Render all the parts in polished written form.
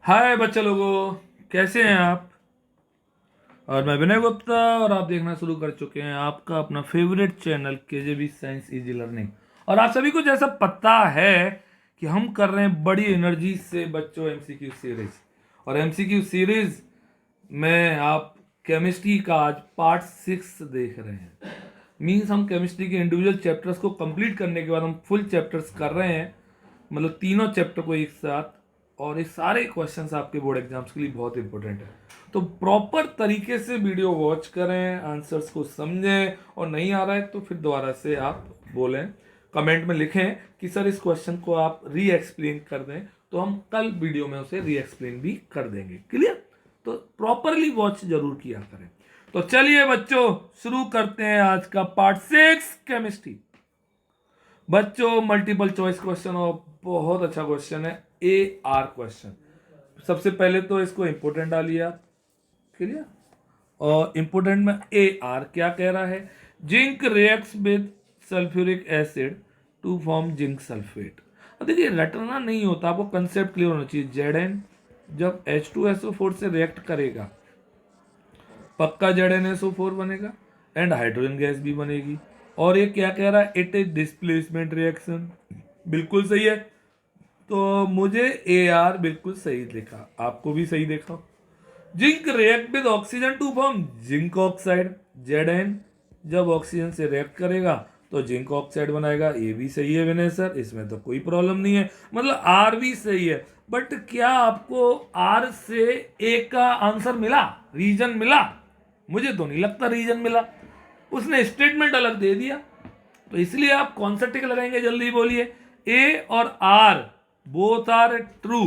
हाय बच्चे लोगों, कैसे हैं आप। और मैं विनय गुप्ता और आप देखना शुरू कर चुके हैं आपका अपना favourite channel KJB science easy learning. और आप सभी को जैसा पता है कि हम कर रहे हैं बड़ी एनर्जी से बच्चों एमसीक्यू सीरीज। और एमसीक्यू सीरीज में आप केमिस्ट्री का आज पार्ट 6 देख रहे हैं। मीन्स हम केमिस्ट्री के इंडिविजुअल चैप्टर्स को कंप्लीट करने के बाद हम फुल चैप्टर्स कर रहे हैं, मतलब तीनों चैप्टर को एक साथ। और ये सारे क्वेश्चंस आपके बोर्ड एग्जाम्स के लिए बहुत इंपॉर्टेंट है, तो प्रॉपर तरीके से वीडियो वॉच करें, आंसर्स को समझें। और नहीं आ रहा है तो फिर दोबारा से आप बोलें, कमेंट में लिखें कि सर इस क्वेश्चन को आप री एक्सप्लेन कर दें, तो हम कल वीडियो में उसे री एक्सप्लेन भी कर देंगे। क्लियर? तो प्रॉपरली वॉच जरूर किया करें। तो चलिए बच्चों, शुरू करते हैं आज का पार्ट 6 केमिस्ट्री। बच्चों मल्टीपल चॉइस क्वेश्चन और बहुत अच्छा क्वेश्चन है, ए आर क्वेश्चन। सबसे पहले तो इसको इंपोर्टेंट डालिए आप। क्लियर? और इंपोर्टेंट में ए आर क्या कह रहा है? Zinc reacts with sulphuric acid to form zinc sulphate. अब देखिए रटना नहीं होता, आपको कंसेप्ट क्लियर होना चाहिए। जेड जब H2SO4 से रिएक्ट करेगा, पक्का ZnSO4 बनेगा एंड हाइड्रोजन गैस भी बनेगी। और ये क्या कह रहा है? It is displacement reaction. बिल्कुल सही है। तो मुझे ए आर बिल्कुल सही लिखा, आपको भी सही देखा। Zinc react with oxygen to form zinc oxide. Zn जब ऑक्सीजन से रिएक्ट करेगा तो जिंक ऑक्साइड बनाएगा। ये भी सही है विनय सर, इसमें तो कोई प्रॉब्लम नहीं है, मतलब आर भी सही है। बट क्या आपको आर से ए का आंसर मिला, रीजन मिला? मुझे तो नहीं लगता रीजन मिला, उसने स्टेटमेंट अलग दे दिया। तो इसलिए आप कौन सा टिक लगाएंगे, जल्दी बोलिए। ए और R both are true,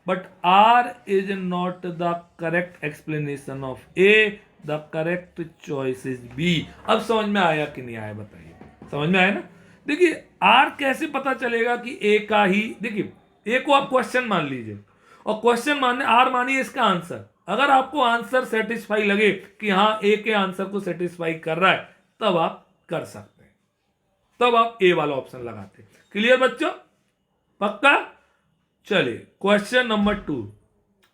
but R is not the correct explanation of A. The correct choice is B. अब समझ में आया कि नहीं आया बताइए? समझ में आया ना? देखिए आर कैसे पता चलेगा कि ए का ही, देखिए ए को आप क्वेश्चन मान लीजिए और क्वेश्चन मानने आर मानिए इसका आंसर। अगर आपको आंसर सेटिस्फाई लगे कि हाँ ए के आंसर को सेटिस्फाई कर रहा है, तब आप कर सकते हैं, तब आप ए वाला ऑप्शन लगाते हैं। क्लियर बच्चों? पक्का? चलिए क्वेश्चन नंबर 2,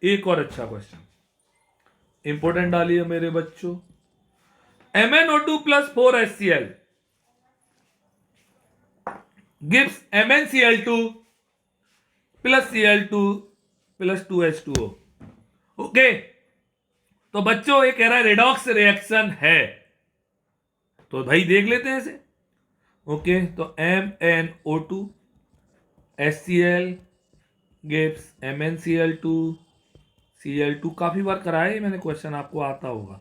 एक और अच्छा क्वेश्चन, इंपोर्टेंट डालिए मेरे बच्चों। MnO2 plus 4HCl gives MnCl2 plus Cl2 plus 2H2O। Okay, तो बच्चों ये कह रहा है रेडॉक्स रिएक्शन है, तो भाई देख लेते हैं इसे। ओके, तो MnO2 HCl gives MnCl2 Cl2। काफी बार कराया है मैंने क्वेश्चन, आपको आता होगा।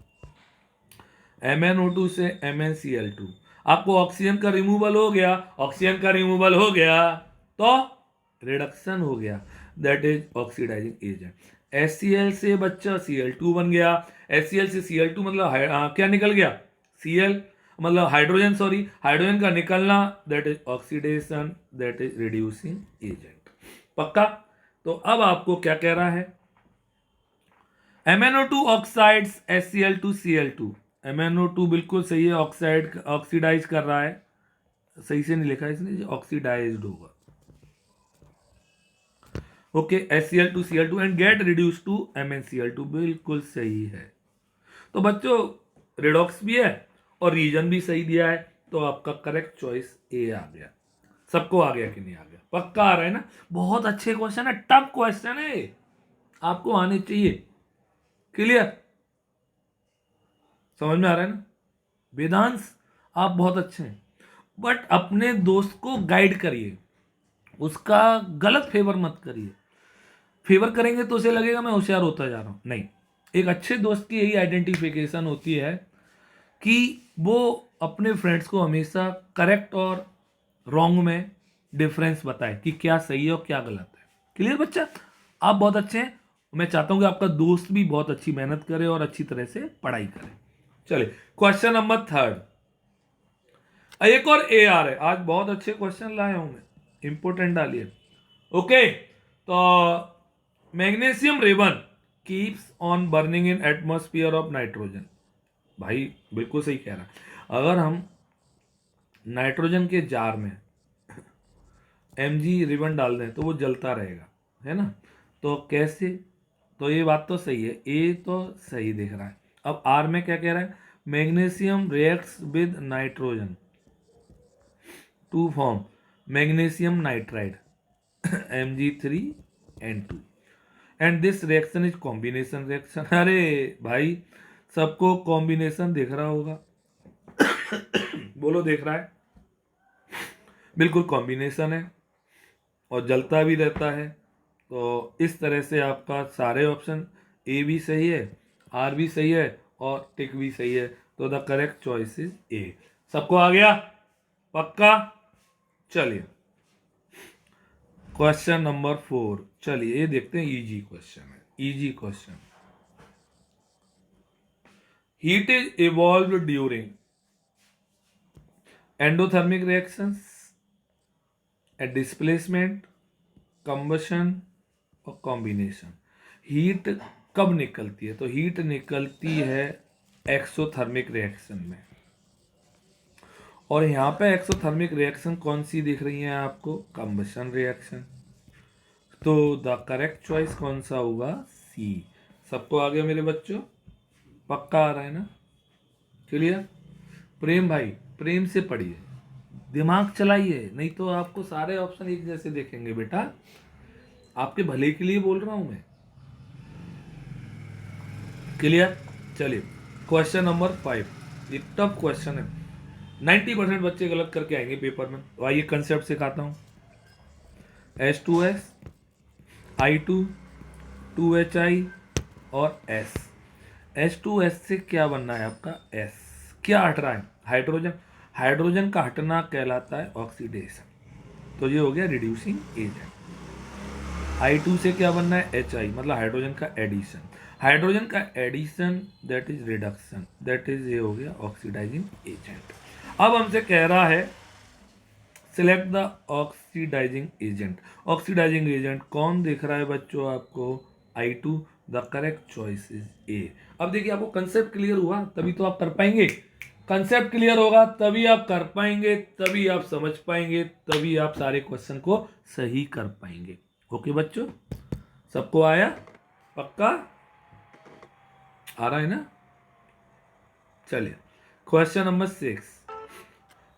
MnO2 से MnCl2, आपको ऑक्सीजन का रिमूवल हो गया, ऑक्सीजन का रिमूवल हो गया तो रिडक्शन हो गया, that is oxidising agent. HCl से बच्चा Cl2 बन गया। HCl से Cl2 मतलब क्या निकल गया? Cl मतलब हाइड्रोजन, सॉरी हाइड्रोजन का निकलना, that is oxidation, that is reducing agent. पक्का? तो अब आपको क्या कह रहा है? MnO2 oxides HCl2 Cl2। MnO2 बिल्कुल सही है, ऑक्साइड ऑक्सीडाइज कर रहा है। सही से नहीं लिखा है इसने, ऑक्सीडाइज्ड होगा। Okay, HCl2 Cl2 and get reduce to MnCl2, बिल्कुल सही है। तो बच्चों रिडॉक्स भी है और रीजन भी सही दिया है, तो आपका करेक्ट चॉइस ए आ गया। सबको आ गया कि नहीं आ गया? पक्का आ रहा है ना? बहुत अच्छे क्वेश्चन है, टफ क्वेश्चन है, आपको आने चाहिए। क्लियर? समझ में आ रहा है ना? वेदांश आप बहुत अच्छे हैं, बट अपने दोस्त को गाइड करिए, उसका गलत फेवर मत करिए। फेवर करेंगे तो उसे लगेगा मैं होशियार होता जा रहा हूं, नहीं। एक अच्छे दोस्त की यही आइडेंटिफिकेशन होती है कि वो अपने फ्रेंड्स को हमेशा करेक्ट और रॉन्ग में डिफरेंस बताए कि क्या सही है और क्या गलत है। क्लियर बच्चा? आप बहुत अच्छे हैं, मैं चाहता हूं कि आपका दोस्त भी बहुत अच्छी मेहनत करे और अच्छी तरह से पढ़ाई करे। चलिए क्वेश्चन नंबर 3, एक और ए आर है। आज बहुत अच्छे क्वेश्चन लाया हूं मैं, इंपोर्टेंट डालिए। ओके, तो magnesium ribbon keeps on burning in atmosphere of nitrogen. भाई बिल्कुल सही कह रहा है। अगर हम नाइट्रोजन के जार में Mg रिबन डाल दें तो वो जलता रहेगा, है ना? तो कैसे? तो ये बात तो सही है, ए तो सही दिख रहा है। अब आर में क्या कह रहा है, magnesium reacts with nitrogen to form magnesium nitride Mg3N2 and this reaction is combination reaction. अरे भाई सबको कॉम्बिनेशन दिख रहा होगा बोलो दिख रहा है, बिल्कुल कॉम्बिनेशन है और जलता भी रहता है। तो इस तरह से आपका सारे ऑप्शन ए भी सही है, आर भी सही है और टिक भी सही है। तो द करेक्ट चॉइस इज ए। सबको आ गया पक्का? चलिए क्वेश्चन नंबर 4, चलिए ये देखते हैं, इजी क्वेश्चन है, easy question. Heat is evolve during endothermic reactions, displacement, combustion और कॉम्बिनेशन। हीट कब निकलती है? तो हीट निकलती है एक्सोथर्मिक रिएक्शन में। और यहाँ पे एक्सोथर्मिक रिएक्शन कौन सी दिख रही है आपको? Combustion reaction. तो द करेक्ट चॉइस कौन सा होगा? सी। सबको आ गया मेरे बच्चों? पक्का आ रहा है ना? क्लियर? प्रेम भाई प्रेम से पढ़िए, दिमाग चलाइए, नहीं तो आपको सारे ऑप्शन एक जैसे देखेंगे बेटा। आपके भले के लिए बोल रहा हूं मैं। क्लियर? चलिए क्वेश्चन नंबर 5, ये टफ क्वेश्चन है, 90% बच्चे गलत करके आएंगे पेपर में। तो आइए कंसेप्ट सिखाता हूं। H2S, I2, 2HI और S। H2S से क्या बनना है आपका? S। क्या हट रहा है? हाइड्रोजन। हाइड्रोजन का हटना कहलाता है ऑक्सीडेशन। तो ये हो गया रिड्यूसिंग एजेंट। I2 से क्या बनना है? HI, मतलब हाइड्रोजन का एडिशन। हाइड्रोजन का addition that is reduction, that is ये हो गया ऑक्सीडाइजिंग एजेंट। अब हमसे कह रहा है select the oxidising agent. Oxidising agent कौन दिख रहा है बच्चों आपको? I2। The correct choice is A. अब देखिए आपको कंसेप्ट क्लियर हुआ तभी तो आप कर पाएंगे। कंसेप्ट क्लियर होगा तभी आप कर पाएंगे, तभी आप समझ पाएंगे, तभी आप सारे क्वेश्चन को सही कर पाएंगे। ओके बच्चों, सबको आया? पक्का आ रहा है ना? चलिए question number 6,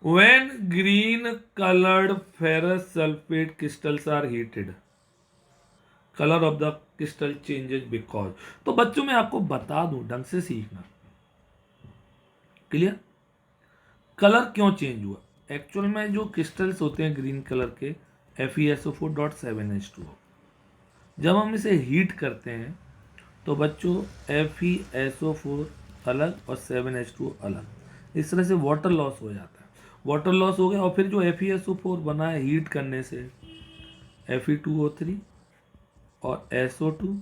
when green colored ferrous sulfate crystals are heated, color of the crystal changes because। तो बच्चों मैं आपको बता दूं, ढंग से सीखना। क्लियर? कलर क्यों चेंज हुआ? एक्चुअल में जो क्रिस्टल्स होते हैं ग्रीन कलर के FeSO4.7H2O, जब हम इसे हीट करते हैं तो बच्चों FeSO4 अलग और 7H2O अलग, इस तरह से वाटर लॉस हो जाता है। वाटर लॉस हो गया और फिर जो FeSO4 बना है हीट करने से Fe2O3 और SO2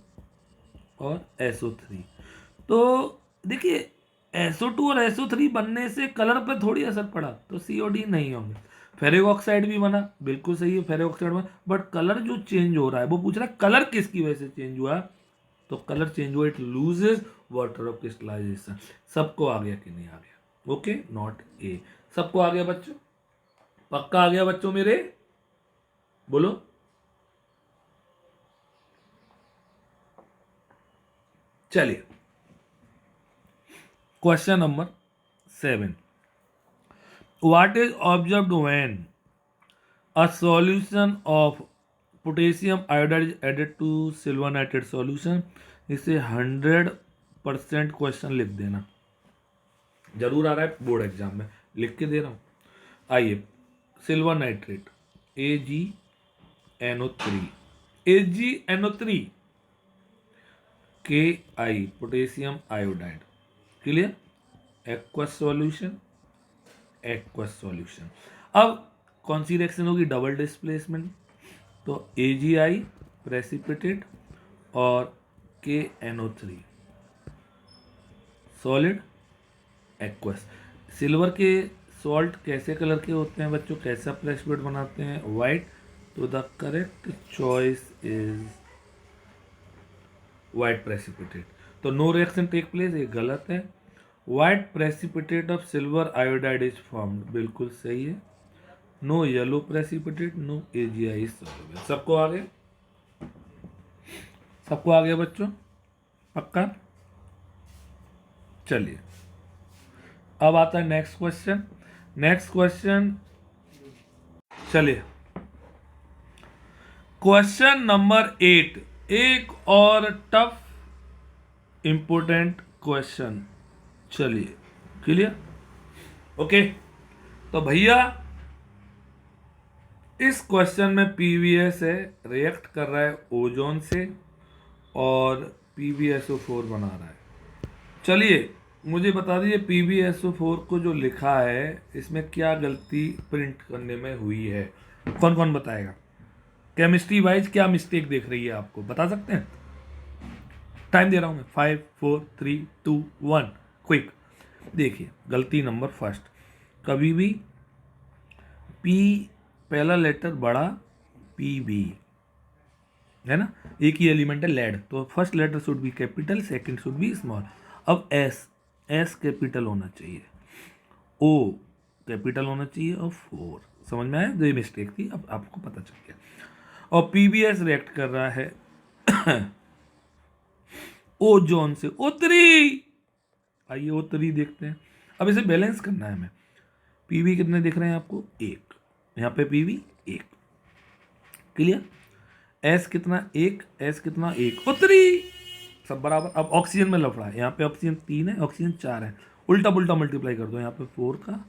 और SO3। तो देखिए SO2 और SO3 बनने से कलर पर थोड़ी असर पड़ा, तो COD नहीं होंगे। फेरिक ऑक्साइड भी बना, बिल्कुल सही है, फेरिक ऑक्साइड बना, बट कलर जो चेंज हो रहा है वो पूछ रहा है कलर किसकी वजह से चेंज हुआ? तो कलर चेंज हुआ, it loses water of crystallisation. सबको आ गया कि नहीं आ गया? Okay, not A. सबको आ गया बच्चों? पक्का आ गया बच्चों मेरे? बोलो। चलिए question number 7, what is observed when a solution of potassium iodide is added to silver nitrate solution? इसे 100% क्वेश्चन लिख देना, जरूर आ रहा है बोर्ड एग्जाम में, लिख के दे रहा हूं। आइए, silver nitrate AgNO3, AgNO3 Ki potassium iodide. Clear? Aqueous solution, aqueous solution. अब कौन सी रिएक्शन होगी? Double displacement. तो AgI प्रेसिपिटेट और KNO3 सॉलिड एक्वस। सिल्वर के सॉल्ट कैसे कलर के होते हैं बच्चों? कैसा प्रेसिपिटेट बनाते हैं? वाइट। तो the correct choice is white precipitate. तो नो रिएक्शन टेक प्लेस, ये गलत है। White precipitate of silver iodide is formed, बिल्कुल सही है। No yellow precipitate, no AgI is soluble. सबको आ गया? सबको आ गया बच्चों? पक्का? चलिए, अब आता है नेक्स्ट क्वेश्चन। नेक्स्ट क्वेश्चन, चलिए क्वेश्चन नंबर 8, एक और टफ इंपोर्टेंट क्वेश्चन। चलिए, क्लियर? ओके, तो भैया इस क्वेश्चन में पीवीएस है, रिएक्ट कर रहा है ओजोन से और PbSO4 बना रहा है। चलिए मुझे बता दीजिए PbSO4 को जो लिखा है इसमें क्या गलती प्रिंट करने में हुई है? कौन कौन बताएगा? केमिस्ट्री वाइज क्या मिस्टेक देख रही है आपको, बता सकते हैं? टाइम दे रहा हूं मैं, 5 4 3 2 1, क्विक। देखिए गलती नंबर फर्स्ट, कभी भी पी पहला लेटर बड़ा, PB है ना, एक ही एलिमेंट है लेड, तो first letter should be capital, second should be small. अब एस कैपिटल होना चाहिए, O कैपिटल होना चाहिए और 4। समझ में आया? जो ये मिस्टेक थी अब आपको पता चल गया। और PbS रिएक्ट कर रहा है ओजोन से, O3। आइए O3 देखते हैं। अब इसे बैलेंस करना है हमें। PB कितने दिख रहे हैं आपको? 1, यहाँ पे PB 1, क्लियर? S कितना? 1, S कितना? 1, O3 सब बराबर। अब ऑक्सीजन में लफड़ा है, यहाँ पे ऑक्सीजन 3 है, ऑक्सीजन 4 है, उल्टा पुल्टा मल्टीप्लाई कर दो, यहाँ पे 4 का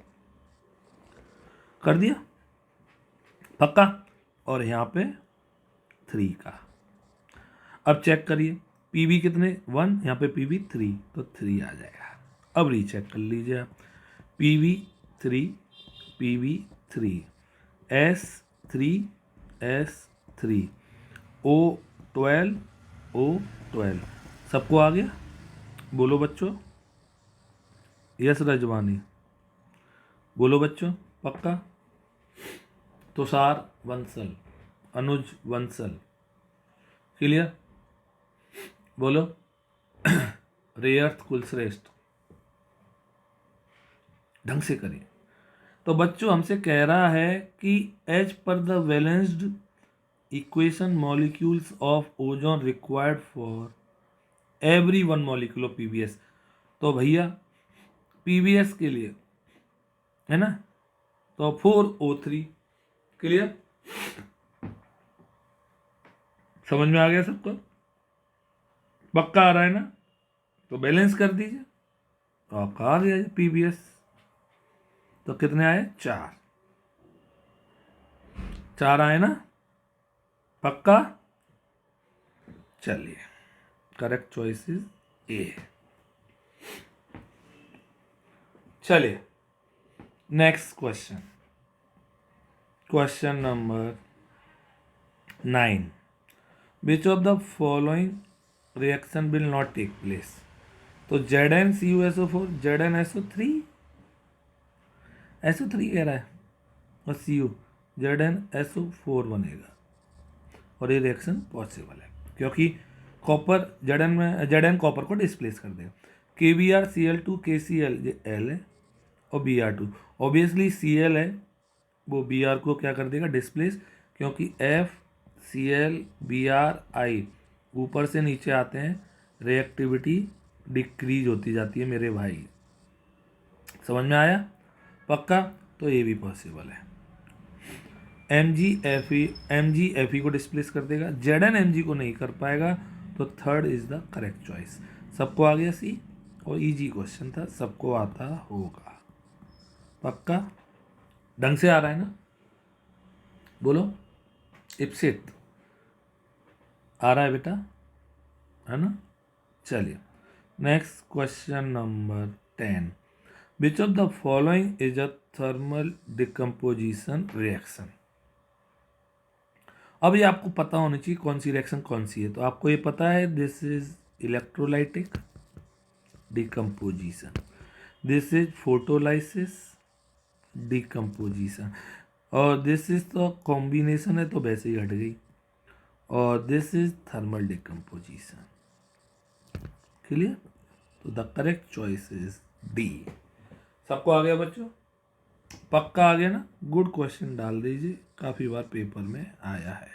कर दिया, पक्का? और यहाँ पे 3 का। अब चेक करिए, PB कितने? 1, यहाँ पे PB 3, तो 3 आ जाएगा। अब रीचेक कर लीजिए आप, PB 3, PB 3, S3, S3, O12, O12, सबको आ गया? बोलो बच्चों, यस रजवानी, बोलो बच्चों, पक्का? तुषार बंसल, अनुज बंसल, क्लियर? बोलो रेयर्थ कुलश्रेष्ठ, ढंग से करिए। तो बच्चों हमसे कह रहा है कि as per the balanced equation molecules of ozone required for every 1 molecule of PbS। तो भैया PbS के लिए है ना, तो 4O3, क्लियर? समझ में आ गया सबको? पक्का आ रहा है ना? तो बैलेंस कर दीजिए, तो आपका आ गया PbS। तो कितने आए? 4 आए ना? पक्का? चलिए, करेक्ट चॉइस इज A। चलिए next question, question number 9, which of the following reaction will not take place? तो ZnCuSO4, ZnSO3, SO3 कह रहा है और Cu, ZnSO4 बनेगा और ये रिएक्शन पॉसिबल है क्योंकि कॉपर Zn कॉपर को डिस्प्लेस कर देगा। KBrCl2 KCl ये L है और Br2, ऑब्वियसली Cl है वो Br को क्या कर देगा? डिस्प्लेस, क्योंकि FCl Bri ऊपर से नीचे आते हैं, रिएक्टिविटी डिक्रीज होती जाती है मेरे भाई। समझ में आया? पक्का? तो ये भी पॉसिबल है। MgFe को डिस्प्लेस कर देगा, ZnMg को नहीं कर पाएगा, तो third is the correct choice. सबको आ गया सी? और इजी क्वेश्चन था, सबको आता होगा, पक्का? ढंग से आ रहा है ना? बोलो इप्सित आ रहा है बेटा, है ना? चलिए next question number 10, which of the following is a thermal decomposition reaction? अब ये आपको पता होना चाहिए कौन सी रिएक्शन कौन सी है। तो आपको ये पता है, this is electrolytic decomposition, this is photolysis decomposition, और दिस इज तो कॉम्बिनेशन है तो वैसे ही हट गई, और this is thermal decomposition, clear? तो the correct choice is D। सबको आ गया बच्चों? पक्का आ गया ना? गुड क्वेश्चन डाल दीजिए, काफ़ी बार पेपर में आया है।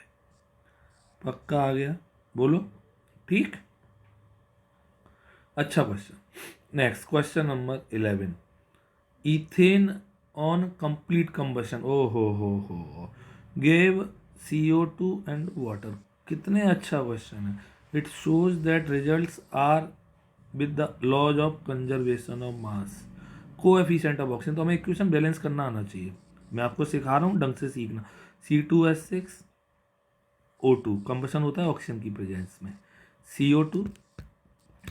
पक्का आ गया? बोलो ठीक। अच्छा question. Next question number 11, ethane on complete combustion, ओ हो गेव CO2 एंड वाटर। कितने अच्छा क्वेश्चन है। It shows that results are with the laws of conservation of mass, coefficient of oxygen. तो हमें इक्वेशन बैलेंस करना आना चाहिए। मैं आपको सिखा रहा हूँ, ढंग से सीखना। C2H6O2 कंबशन होता है ऑक्सीजन की प्रेजेंस में, CO2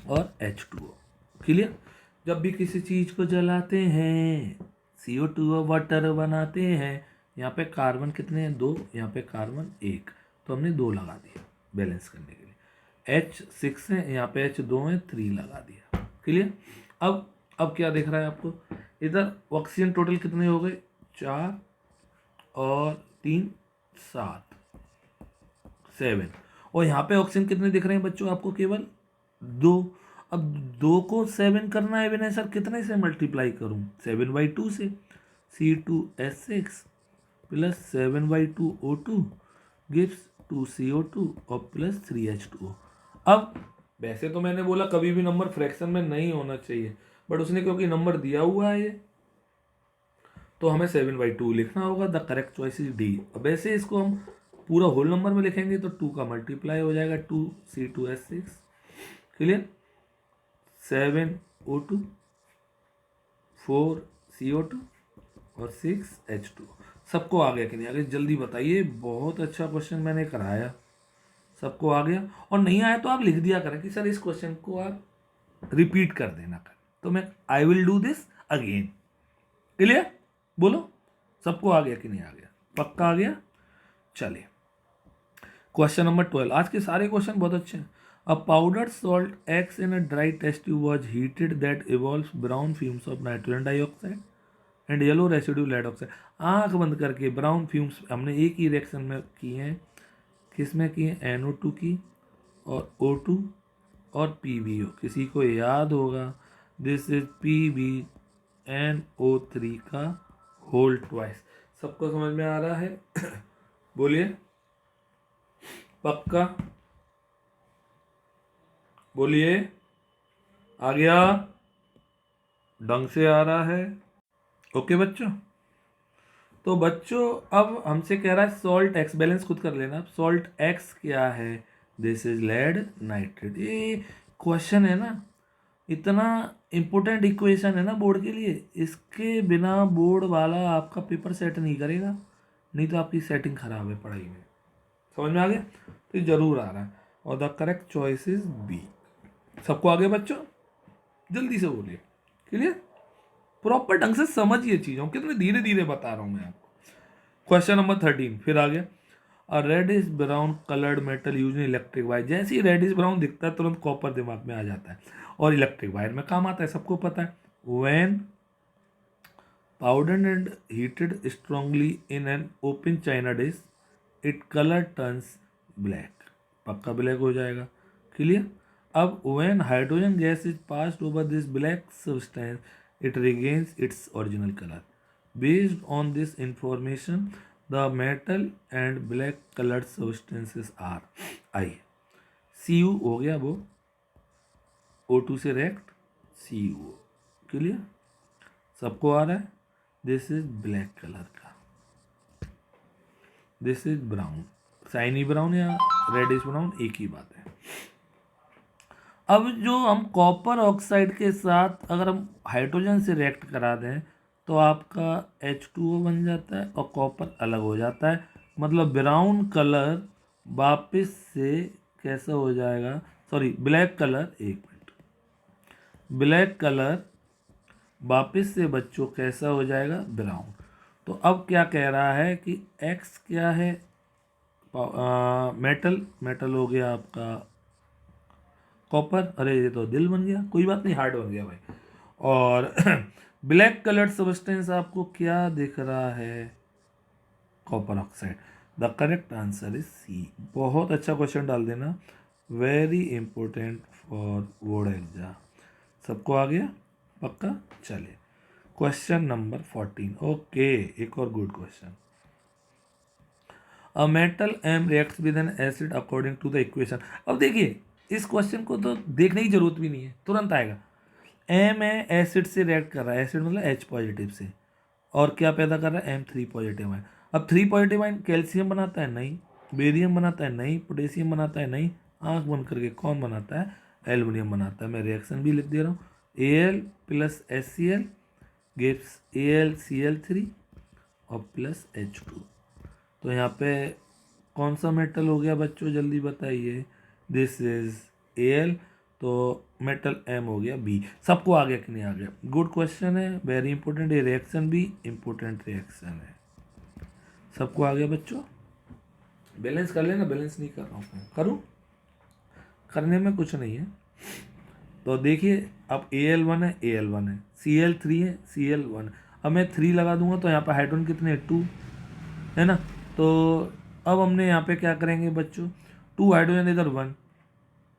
और H2O। क्लियर। जब भी किसी चीज को जलाते हैं CO2 और वाटर बनाते हैं। यहाँ पे कार्बन कितने हैं, 2, यहाँ पे कार्बन 1, तो हमने 2 लगा दिया बैलेंस करने के लिए। H6 है, यहाँ पे H2 है, 3 लगा दिया। क्लियर। अब क्या दिख रहा है आपको, इधर ऑक्सीजन टोटल कितने हो गए, 4 और 3 7 7, और यहाँ पे ऑक्सीजन कितने दिख रहे हैं बच्चों आपको, केवल 2। अब 2 को 7 करना है विनय सर, कितने से मल्टीप्लाई करूँ, 7/2 से। C2H6 plus 7/2O2 gives 2CO2 और प्लस 3H2O। अब वैसे तो मैंने बोला कभी भी नंबर फ्रैक्शन में नहीं होना चाहिए, बट उसने क्योंकि नंबर दिया हुआ है ये, तो हमें 7/2 लिखना होगा। The correct choice is D. अब वैसे इसको हम पूरा होल नंबर में लिखेंगे तो 2 का मल्टीप्लाई हो जाएगा, 2C2H6, क्लियर, 7O2, 4CO2 और 6H2। सबको आ गया कि नहीं आ गया, जल्दी बताइए। बहुत अच्छा क्वेश्चन मैंने कराया, सबको आ गया। और नहीं आया तो आप लिख दिया करें कि सर इस क्वेश्चन को आप रिपीट कर देना कर, तो मैं I will do this again. Clear, बोलो सबको आ गया कि नहीं आ गया, पक्का आ गया। चलिए क्वेश्चन नंबर 12। आज के सारे क्वेश्चन बहुत अच्छे हैं। A powdered salt X in a dry test tube was heated that evolves brown fumes of nitrogen dioxide and yellow residue lead oxide. आंख बंद करके ब्राउन फ्यूम्स हमने एक ही रिएक्शन में किए हैं, किस में किए, NO2 की और O2 और PbO। किसी को याद होगा, दिस इज PbNO3 का होल ट्वाइस। सबको समझ में आ रहा है बोलिए, पक्का बोलिए, आ गया, ढंग से आ रहा है। ओके बच्चों, तो बच्चों अब हमसे कह रहा है सॉल्ट एक्स, बैलेंस खुद कर लेना। सॉल्ट एक्स क्या है, दिस इज लेड नाइट्रेट। ये क्वेश्चन है ना, इतना इंपॉर्टेंट इक्वेशन है ना बोर्ड के लिए, इसके बिना बोर्ड वाला आपका पेपर सेट नहीं करेगा, नहीं तो आपकी सेटिंग खराब है पढ़ाई में। समझ में आ गया, तो ये जरूर आ रहा है। और the correct choice is B. सबको आगे बच्चों, जल्दी से बोलिए, क्लियर, प्रॉपर ढंग से समझिए चीजों, कितने धीरे धीरे बता रहा हूं मैं आपको। क्वेश्चन नंबर 13 फिर आ गया। A reddish brown coloured metal use in electric wire. जैसे ही रेडिश ब्राउन दिखता है तुरंत कॉपर दिमाग में आ जाता है, और इलेक्ट्रिक वायर में काम आता है, सबको पता है। When powdered and heated strongly in an open china dish it colour turns black, पक्का ब्लैक हो जाएगा। क्लियर। अब when hydrogen gas is passed over this black substance it regains its original colour. Based on this information the metal and black coloured substances are. आइए, Cu हो गया वो, O2 से rect Cu। Clear, सबको आ रहा है। This is black colour का, this is brown, shiny brown या रेडिश ब्राउन एक ही बात है। अब जो हम कॉपर ऑक्साइड के साथ अगर हम हाइड्रोजन से रिएक्ट करा दें तो आपका H2O बन जाता है और कॉपर अलग हो जाता है, मतलब ब्राउन कलर वापस से कैसा हो जाएगा, सॉरी ब्लैक कलर, एक मिनट, ब्लैक कलर वापस से बच्चों कैसा हो जाएगा, ब्राउन। तो अब क्या कह रहा है कि X क्या है, मेटल, मेटल हो गया आपका कॉपर, अरे ये तो दिल बन गया, कोई बात नहीं, हार्ट बन गया भाई। और ब्लैक कलर्ड सब्सटेंस आपको क्या दिख रहा है, copper oxide. The correct answer is C. बहुत अच्छा क्वेश्चन डाल देना, very important for board exam. सबको आ गया, पक्का। चलिए क्वेश्चन नंबर 14। ओके, एक और good question. A metal M reacts with an acid according to the equation. अब देखिए इस क्वेश्चन को तो देखने की जरूरत भी नहीं है, तुरंत आएगा। एम है एसिड से रिएक्ट कर रहा है, एसिड मतलब H पॉजिटिव से, और क्या पैदा कर रहा है, M3 पॉजिटिव आयन। अब 3 पॉजिटिव आयन कैल्शियम बनाता है, नहीं। बेरियम बनाता है, नहीं। पोटेशियम बनाता है, नहीं। आंख बंद करके कौन बनाता है, एल्युमिनियम बनाता है। मैं रिएक्शन भी लिख दे रहा हूँ, Al plus HCl gives AlCl3 और प्लस H2। तो यहाँ पे कौन सा मेटल हो गया बच्चों, जल्दी बताइए। दिस इज Al, तो मेटल M हो गया B। सबको आ गया कि नहीं आ गया? गुड क्वेश्चन है, वेरी इंपॉर्टेंट। ये रिएक्शन भी इंपॉर्टेंट रिएक्शन है। सबको आ गया बच्चों? बैलेंस कर लेना, बैलेंस नहीं कर रहा हूँ मैं, करूँ? करने में कुछ नहीं है। तो देखिए अब Al1 है, Al1 है, Cl3 है, Cl1 है। अब मैं 3 लगा दूंगा तो यहाँ पर हाइड्रोजन कितने, 2 है ना। तो अब हमने यहाँ पे क्या करेंगे बच्चों, 2 हाइड्रोजन इधर 1,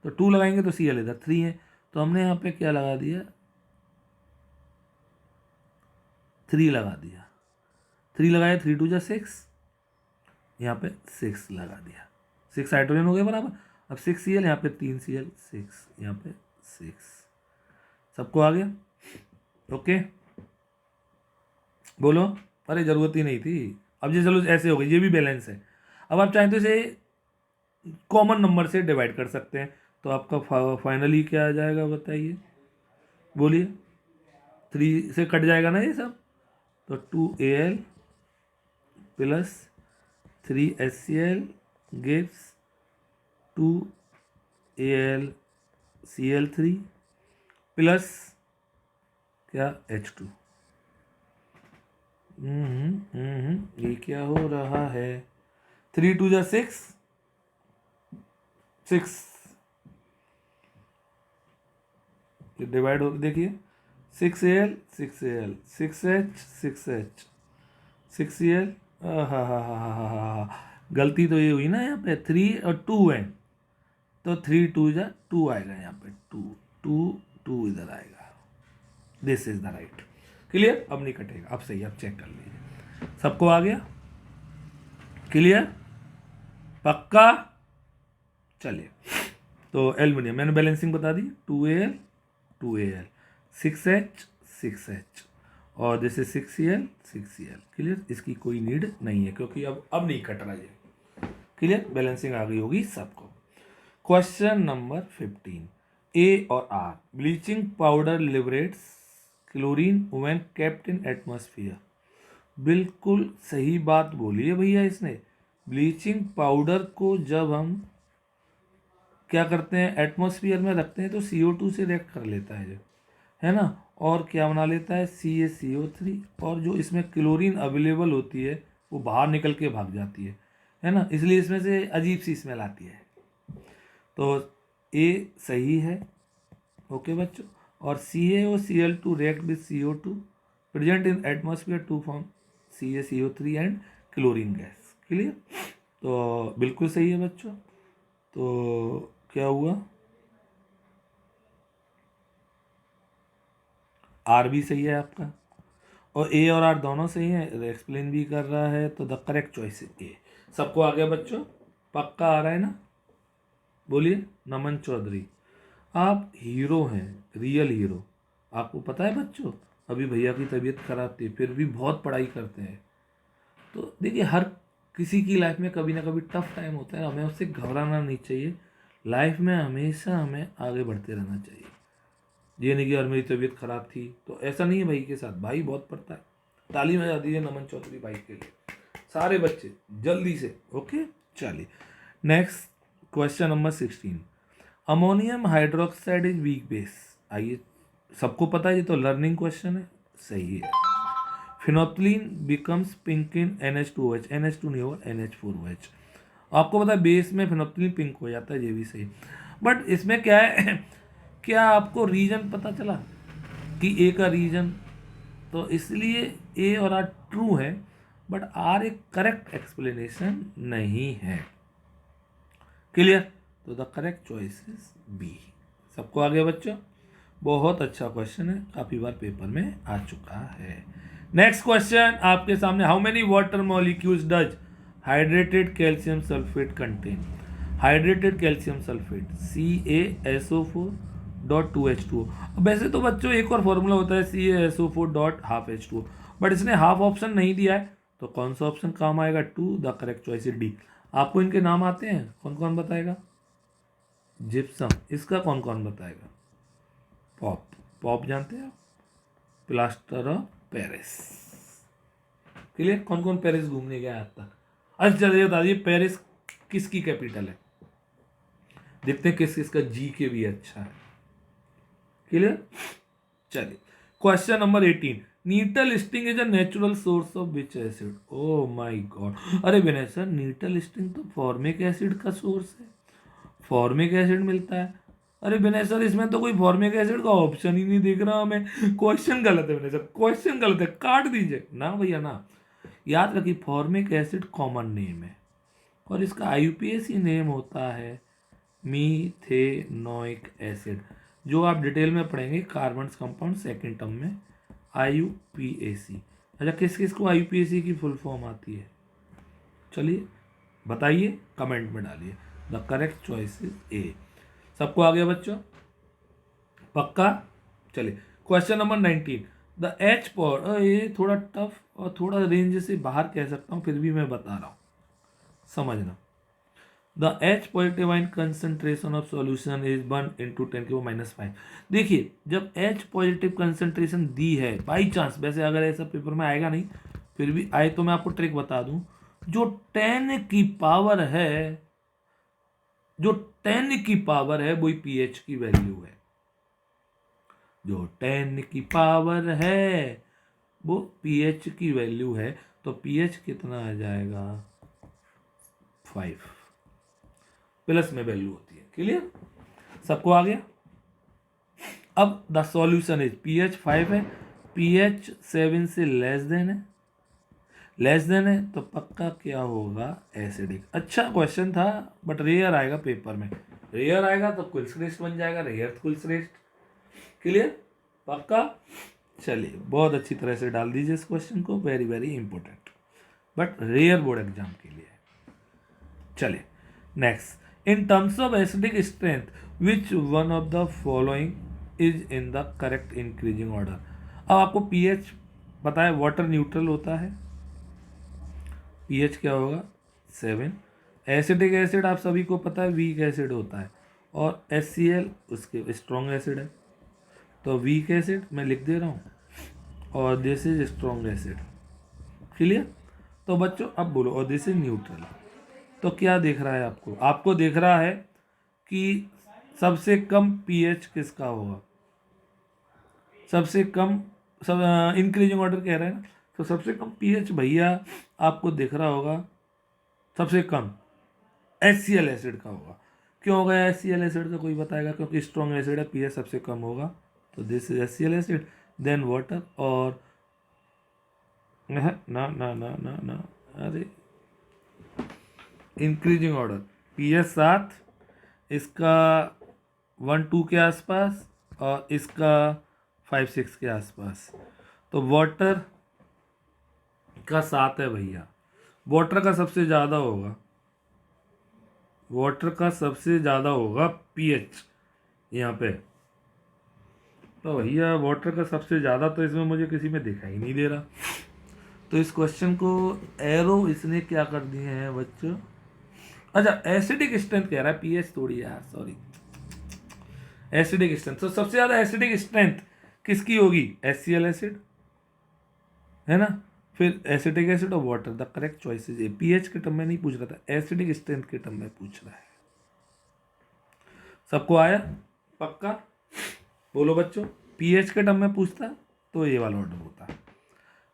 तो 2 लगाएंगे तो Cl इधर 3 है, तो हमने यहाँ पे क्या लगा दिया, 3 लगा दिया। 3 लगाया, 3 2 जा 6, यहाँ पे 6 लगा दिया। 6 हाइड्रोजन हो गए बराबर। अब 6 Cl, यहाँ पे 3 Cl, 6 यहाँ पे 6। सबको आ गया? ओके बोलो। अरे जरूरत ही नहीं थी। अब ये चलो ऐसे हो गई, ये भी बैलेंस है। अब आप चाहें तो इसे कॉमन नंबर से डिवाइड कर सकते हैं, तो आपका फाइनली क्या आ जाएगा बताइए, बोलिए। 3 से कट जाएगा ना ये सब, तो 2Al plus 3HCl gives 2AlCl3 plus क्या, H2। ये क्या हो रहा है, 3 2 जा 6, 6 डिवाइड हो, देखिए 6Al 6Al 6H 6H 6Cl। हा, गलती तो ये हुई ना, यहाँ पे 3 और 2 है, तो 3 2 जा 2 आएगा, यहाँ पे 2 2 2 इधर आएगा। This is the right. Clear? अब नहीं कटेगा, अब सही, अब चेक कर लीजिए। सबको आ गया? क्लियर? पक्का? चलिए, तो एल्युमिनियम मैंने बैलेंसिंग बता दी, 2Al 2Al 6H 6H और this is 6Cl 6Cl। Clear? इसकी कोई नीड नहीं है क्योंकि अब नहीं कट रहा है। क्लियर? बैलेंसिंग आ गई होगी सबको। क्वेश्चन नंबर 15, A और R, bleaching powder liberates chlorine when kept in atmosphere. बिल्कुल सही बात बोली है भैया इसने। ब्लीचिंग पाउडर को जब हम क्या करते हैं, एटमॉस्फेयर में रखते हैं, तो CO2 से रिएक्ट कर लेता है ना, और क्या बना लेता है, CaCO3, और जो इसमें क्लोरीन अवेलेबल होती है वो बाहर निकल के भाग जाती है ना, इसलिए इसमें से अजीब सी स्मेल आती है। तो A सही है, ओके बच्चों। और CaOCl2 react with CO2 present in atmosphere to form CaCO3 and chlorine gas. Clear? तो बिल्कुल सही है बच्चों। तो क्या हुआ, R भी सही है आपका, और A और R दोनों सही है, एक्सप्लेन भी कर रहा है, तो द करेक्ट चॉइस है A। सबको आ गया बच्चों? पक्का आ रहा है ना? बोलिए। नमन चौधरी, आप हीरो हैं, रियल हीरो। आपको पता है बच्चों, अभी भैया की तबीयत खराब थी, फिर भी बहुत पढ़ाई करते हैं। तो देखिए, हर किसी की लाइफ में कभी ना कभी टफ टाइम होता है, हमें उससे घबराना नहीं चाहिए। लाइफ में हमेशा हमें आगे बढ़ते रहना चाहिए। ये नहीं कि यार मेरी तबीयत खराब थी, तो ऐसा नहीं है भाई के साथ। भाई बहुत पढ़ता है। ताली बजा दीजिए नमन चौधरी भाई के लिए, सारे बच्चे जल्दी से। ओके चलिए, next question number 16, ammonium hydroxide is weak base. आइए, सबको पता है, ये तो लर्निंग क्वेश्चन है, सही है। Phenolphthalein becomes pink in NH2OH, NH2 नहीं होगा, NH4OH। आपको पता है बेस में फिनोप्थलीन पिंक हो जाता है, ये भी सही। बट इसमें क्या है क्या आपको रीजन पता चला कि A का रीजन, तो इसलिए A और R ट्रू है, बट R एक करेक्ट एक्सप्लेनेशन नहीं है। क्लियर? तो the correct choice is B। सबको आ गया बच्चों? बहुत अच्छा क्वेश्चन है, काफी बार पेपर में आ चुका है। नेक्स्ट क्वेश्चन आपके सामने, how many water molecules does hydrated calcium sulphate contain. Hydrated calcium sulphate CaSO4.2H2O। अब वैसे तो बच्चों एक और फॉर्मूला होता है CaSO4.12H2O, बट इसने हाफ ऑप्शन नहीं दिया है, तो कौन सा ऑप्शन काम आएगा? 2। The correct choice is D. आपको इनके नाम आते हैं? कौन कौन बताएगा? जिप्सम, इसका कौन कौन बताएगा? पॉप, पॉप जानते हैं आप? Plaster of Paris. क्लियर? कौन कौन पेरिस घूमने गया आज तक? अच्छा चलिए बताइए, पेरिस किसकी कैपिटल है? देखते हैं किस किसका जी के भी अच्छा है। क्लियर? चलिए, question number 18। Nettle sting is a natural source of which acid? Oh my God, अरे विनय सर, नीटल स्टिंग तो फॉर्मिक एसिड का सोर्स है, फॉर्मिक एसिड मिलता है। अरे विनय सर, इसमें तो कोई फॉर्मिक एसिड का ऑप्शन ही नहीं दिख रहा हमें। क्वेश्चन गलत है विनय सर, क्वेश्चन गलत है, काट दीजिए ना भैया ना। याद रखिए, फॉर्मिक एसिड कॉमन नेम है और इसका आईयूपीएसी नेम होता है मीथेनोइक एसिड, जो आप डिटेल में पढ़ेंगे कार्बन कंपाउंड सेकेंड टर्म में, आईयूपीएसी। अच्छा, किस किस को आईयूपीएसी की फुल फॉर्म आती है? चलिए बताइए, कमेंट में डालिए। द करेक्ट चॉइस इज ए। सबको आ गया बच्चों? पक्का? चलिए, question number 19। The H point, ये थोड़ा टफ और थोड़ा रेंज से बाहर कह सकता हूँ, फिर भी मैं बता रहा हूँ, समझना। The H positive ion concentration of solution is 1 × 10⁻⁵। देखिए, जब एच पॉजिटिव कंसेंट्रेशन दी है, बाई चांस, वैसे अगर ऐसा पेपर में आएगा नहीं, फिर भी आए तो मैं आपको ट्रिक बता दूं, जो 10 की पावर है, जो 10 की पावर है वही पीएच की वैल्यू है। जो 10 की पावर है वो पीएच की वैल्यू है, तो पीएच कितना आ जाएगा? 5 प्लस में वैल्यू होती है। क्लियर? सबको आ गया? अब द सॉल्यूशन इज पीएच 5 है, पीएच 7 से लेस देन है, लेस देन है तो पक्का क्या होगा? एसिडिक। अच्छा क्वेश्चन था, बट रेयर आएगा पेपर में, रेयर आएगा तो कुलश्रेष्ठ बन जाएगा, रेयर तो कुलश्रेष्ठ। क्लियर? पक्का? चलिए, बहुत अच्छी तरह से डाल दीजिए इस क्वेश्चन को, very very important, but rare board exam के लिए। चलिए next, in terms of acidic strength which one of the following is in the correct increasing order? अब आपको पीएच पता है, वाटर न्यूट्रल होता है, पीएच क्या होगा? 7। एसिडिक एसिड आप सभी को पता है वीक एसिड होता है, और HCl उसके स्ट्रॉन्ग एसिड है, तो वीक एसिड मैं लिख दे रहा हूँ, और this is strong acid. Clear? तो बच्चों अब बोलो, और दिस इज न्यूट्रल। तो क्या दिख रहा है आपको? आपको दिख रहा है कि सबसे कम पीएच किसका होगा? सबसे कम, सब इंक्रीजिंग ऑर्डर कह रहे हैं ना, तो सबसे कम पीएच भैया आपको दिख रहा होगा, सबसे कम HCl एसिड का होगा। क्यों होगा HCl एसिड? तो कोई बताएगा, क्योंकि स्ट्रॉन्ग एसिड है, पीएच सबसे कम होगा, तो this is HCl acid, then water, और ना ना ना ना ना ना, अरे इंक्रीजिंग ऑर्डर, पीएच 7, इसका 1-2 के आसपास, और इसका 5-6 के आसपास, तो वाटर का 7 है भैया, वाटर का सबसे ज़्यादा होगा, वाटर का सबसे ज़्यादा होगा पीएच यहाँ पे, तो भैया वाटर का सबसे ज़्यादा तो इसमें मुझे किसी में दिखाई नहीं दे रहा, तो इस क्वेश्चन को एरो इसने क्या कर दिए हैं बच्चों? अच्छा, एसिडिक स्ट्रेंथ कह रहा है, पीएच थोड़ी यार, सॉरी, एसिडिक स्ट्रेंथ। तो सबसे ज़्यादा एसिडिक स्ट्रेंथ किसकी होगी? HCl एसिड है ना, फिर एसिटिक एसिड और water. The correct choice is A. PH के टर्म में नहीं पूछ रहा था, एसिडिक स्ट्रेंथ के टर्म में पूछ रहा है। सबको आया? पक्का? बोलो बच्चों, पीएच के टर्म में पूछता तो ये वाला ऑर्डर होता।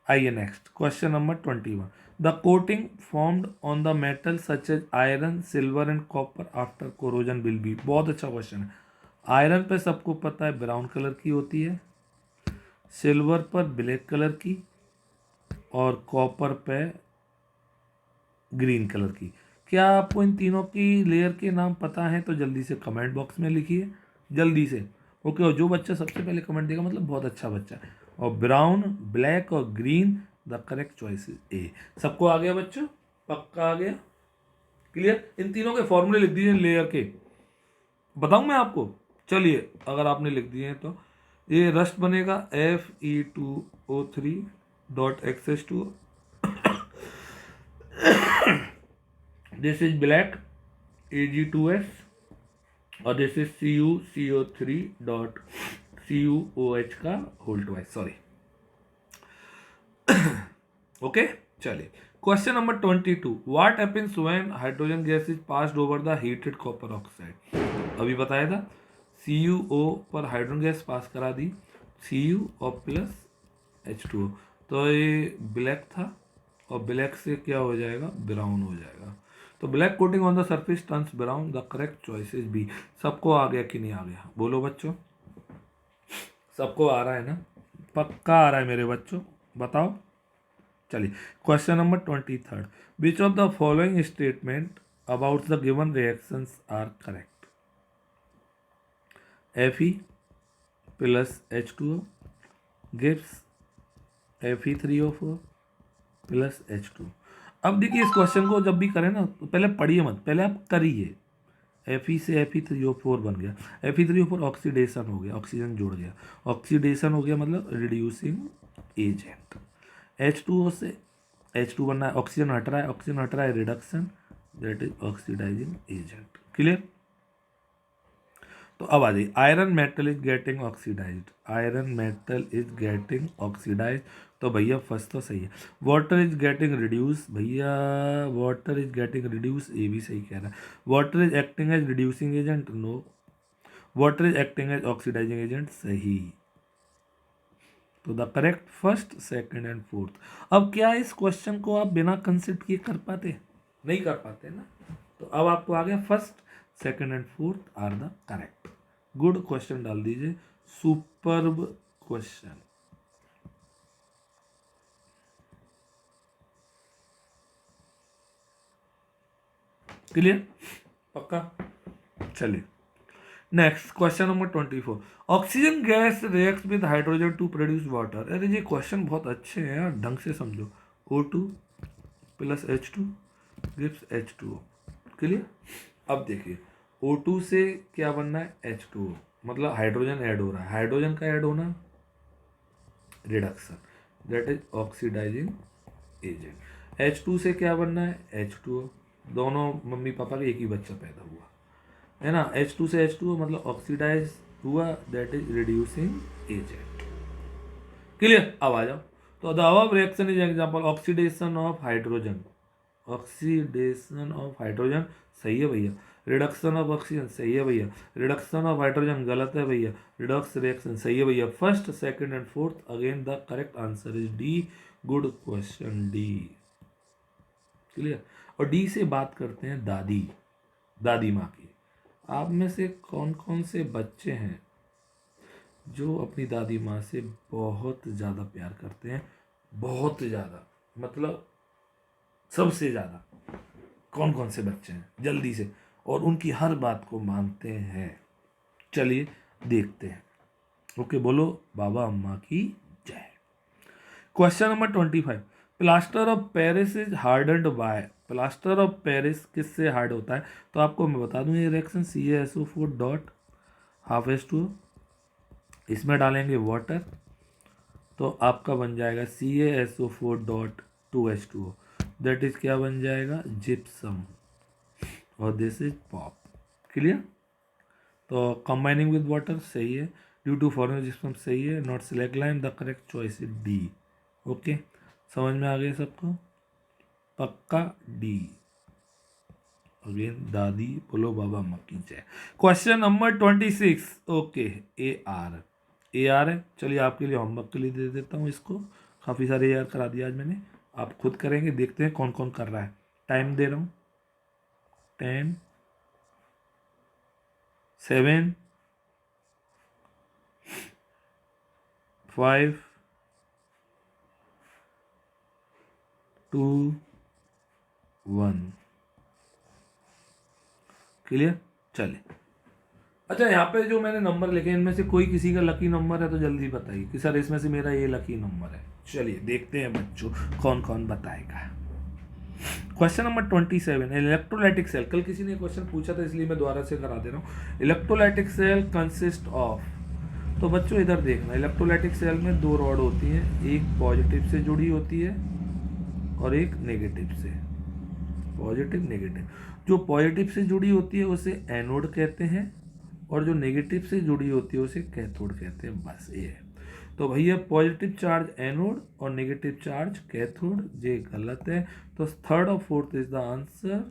आइए next, question number 21। The coating formed on the metal such as iron, silver and copper after corrosion will be. बहुत अच्छा क्वेश्चन है। आयरन पे सबको पता है ब्राउन कलर की होती है, सिल्वर पर ब्लैक कलर की, और कॉपर पे ग्रीन कलर की। क्या आपको इन तीनों की लेयर के नाम पता है? तो जल्दी से कमेंट बॉक्स में लिखिए, जल्दी से। ओके, और जो बच्चा सबसे पहले कमेंट देगा मतलब बहुत अच्छा बच्चा है। और ब्राउन, ब्लैक और green, the correct choice is ए। सबको आ गया बच्चों? पक्का आ गया? क्लियर? इन तीनों के फॉर्मूले लिख दीजिए लेयर के, बताऊं मैं आपको? चलिए, अगर आपने लिख दिए हैं तो ये रस्ट बनेगा Fe2O3.XH2, this is black Ag2S, और दिस इज CuCO3.CuOH का होल ट्वाइस, सॉरी। ओके, चलिए question number 22, what happens when hydrogen gas is passed over the heated copper oxide? अभी बताया था, CuO पर हाइड्रोजन गैस पास करा दी, Cu और plus H2O, तो ये ब्लैक था और ब्लैक से क्या हो जाएगा, ब्राउन हो जाएगा। तो black coating on the surface turns brown, the correct choice is B. सबको आ गया कि नहीं आ गया, बोलो बच्चों? सबको आ रहा है ना? पक्का आ रहा है मेरे बच्चों, बताओ। चलिए question number 23, which of the following statement about the given reactions are correct? Fe plus H2O gives Fe3O4 plus H2। अब देखिए, इस क्वेश्चन को जब भी करें ना तो पहले पढ़िए मत, पहले आप करिए। Fe से Fe3O4 बन गया, Fe3O4 ऑक्सीडेशन हो गया, ऑक्सीजन जुड़ गया, ऑक्सीडेशन हो गया मतलब रिड्यूसिंग एजेंट। H2O से H2 बनना है, ऑक्सीजन हट रहा है, ऑक्सीजन हट रहा है, reduction, that is oxidising agent. Clear? तो अब आ जाइए, iron metal is getting oxidised, iron metal is getting oxidised, तो भैया फर्स्ट तो सही है। वाटर इज गेटिंग रिड्यूस, भैया वाटर इज गेटिंग रिड्यूस, ये भी सही कह रहा है। Water is acting as reducing agent, no. Water is acting as oxidising agent, सही। तो the correct first, second and fourth. अब क्या इस क्वेश्चन को आप बिना कंसिडर किए कर पाते? नहीं कर पाते ना। तो अब आपको आ गया first, second and fourth are the correct. Good question डाल दीजिए, सुपर्ब क्वेश्चन। क्लियर? पक्का? चलिए next question number 24, oxygen gas reacts with hydrogen to produce water. अरे ये क्वेश्चन बहुत अच्छे हैं यार, ढंग से समझो। O2 plus H2 gives H2O। Clear? अब देखिए, O2 से क्या बनना है, H2O, मतलब हाइड्रोजन ऐड हो रहा है, हाइड्रोजन का ऐड होना reduction, that is oxidising agent. H2 से क्या बनना है, H2O, दोनों मम्मी पापा के एक ही बच्चा पैदा हुआ है ना, H2 से H2O मतलब ऑक्सीडाइज हुआ, that is reducing agent. Clear? अब आ जाओ, तो the above reaction is example oxidation of hydrogen, oxidation of hydrogen सही है भैया, रिडक्शन ऑफ ऑक्सीजन सही है भैया, रिडक्शन ऑफ हाइड्रोजन गलत है भैया, रिडॉक्स रिएक्शन सही है भैया। First, second and fourth, again the correct answer is D. Good question, D. Clear? और डी से बात करते हैं दादी, दादी माँ की। आप में से कौन कौन से बच्चे हैं जो अपनी दादी माँ से बहुत ज़्यादा प्यार करते हैं? बहुत ज़्यादा, मतलब सबसे ज़्यादा। कौन कौन से बच्चे हैं जल्दी से, और उनकी हर बात को मानते हैं? चलिए देखते हैं। ओके, बोलो बाबा अम्मा की जय। Question number 25, plaster of Paris is hardened by. Plaster of Paris किससे हार्ड होता है? तो आपको मैं बता दूं, ये reaction CaSO4 dot half H2O, इसमें डालेंगे वाटर, तो आपका बन जाएगा CaSO4 dot 2H2O, that is क्या बन जाएगा, जिप्सम, और दिस इज पॉप। क्लियर? तो कंबाइनिंग विद वाटर सही है, ड्यू टू फॉर्मिंग जिप्सम सही है, not slaked lime, the correct choice is D. Okay, समझ में आ गया सबको? पक्का डी। अगेन दादी, बोलो बाबा अम्मा की जय। Question number 26, okay, AR, AR है। चलिए आपके लिए होमवर्क के लिए दे देता हूँ इसको, काफ़ी सारे AR करा दिया आज मैंने, आप खुद करेंगे, देखते हैं कौन कौन कर रहा है। टाइम दे रहा हूँ, 10, 7, 5, 2, 1। क्लियर? चलिए, अच्छा यहाँ पे जो मैंने नंबर लिखे इनमें से कोई किसी का लकी नंबर है तो जल्दी बताइए कि सर इसमें से मेरा ये लकी नंबर है। चलिए देखते हैं बच्चों कौन कौन बताएगा। Question number 27, electrolytic cell. कल किसी ने क्वेश्चन पूछा था इसलिए मैं दोबारा से करा दे रहा हूँ। इलेक्ट्रोलाइटिक सेल कंसिस्ट ऑफ, तो बच्चों इधर देखना, इलेक्ट्रोलाइटिक सेल में दो रॉड होती हैं, एक पॉजिटिव से जुड़ी होती है और एक नेगेटिव से, पॉजिटिव नेगेटिव। जो पॉजिटिव से जुड़ी होती है उसे एनोड कहते हैं और जो नेगेटिव से जुड़ी होती है उसे कैथोड कहते हैं। बस ये है। तो भैया पॉजिटिव चार्ज एनोड और नेगेटिव चार्ज कैथोड, ये गलत है। तो थर्ड और fourth is the answer,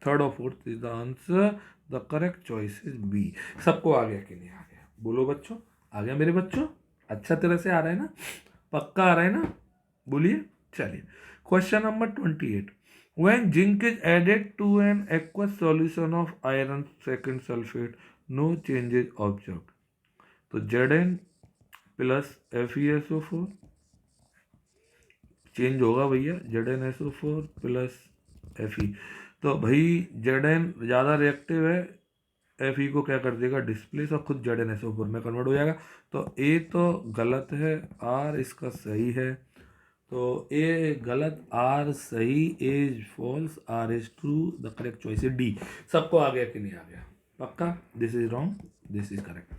third और fourth is the answer, the correct choice is B. सबको आ गया कि नहीं आ गया? बोलो बच्चों, आ गया मेरे बच्चों? अच्छा तरह से आ रहा है ना? पक्का आ रहा है ना? बोलिए। चलिए question number 28, when zinc is added to an aqueous solution of iron second sulfate no changes observed। तो Zn प्लस FeSO4 चेंज होगा भैया, ZnSO4 प्लस Fe। तो भाई Zn ज़्यादा रिएक्टिव है, Fe को क्या कर देगा? डिस्प्लेस, और खुद ZnSO4 में कन्वर्ट हो जाएगा। तो ए तो गलत है, आर इसका सही है। तो ए गलत, आर सही, A is false, R is true, the correct choice is D. सबको आ गया कि नहीं आ गया? पक्का? This is wrong, this is correct.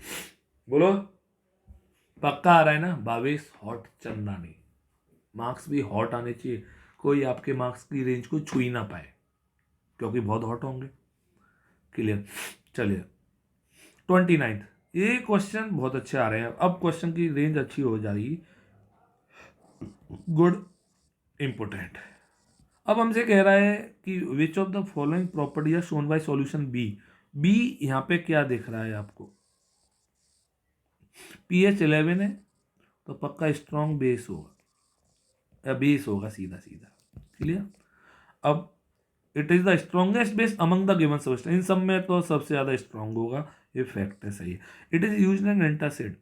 बोलो पक्का आ रहा है ना? 22 हॉट चंदानी, मार्क्स भी हॉट आने चाहिए, कोई आपके मार्क्स की रेंज को छू ही ना पाए क्योंकि बहुत हॉट होंगे। क्लियर? चलिए 29, ये क्वेश्चन बहुत अच्छे आ रहे हैं। अब क्वेश्चन की रेंज अच्छी हो जाएगी, गुड, इंपोर्टेंट। अब हमसे कह रहा है कि which of the following property are shown by solution B. B यहाँ पे क्या दिख रहा है आपको? pH 11 है तो पक्का स्ट्रॉन्ग बेस होगा, या बेस होगा सीधा सीधा। क्लियर? अब it is the strongest base among the given substance, इन सब में तो सबसे ज्यादा स्ट्रॉन्ग होगा, ये फैक्ट है, सही है। It is used in antacid.